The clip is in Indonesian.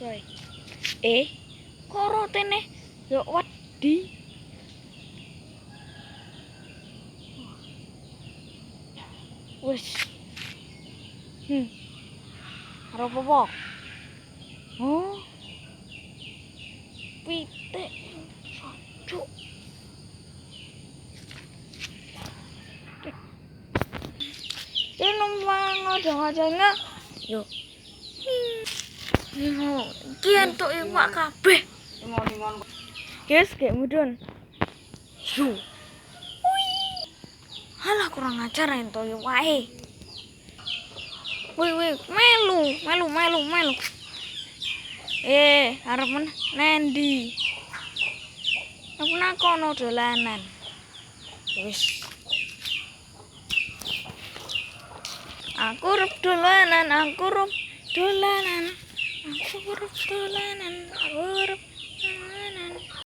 Soy. Korotene yo wedi. Wis. Ora apa-apa. Oh. Pitik. Cuk. Numpang ngajeng-ajenge yo. Ki entuk iwak kabeh. Ingon-ingon. Guys, kayak mudun. Yo. Halah kurang ajar entuk iwake. Wih, melu. Arep nendi? Aku nakono dolanan. Wis. Aku arep dolanan.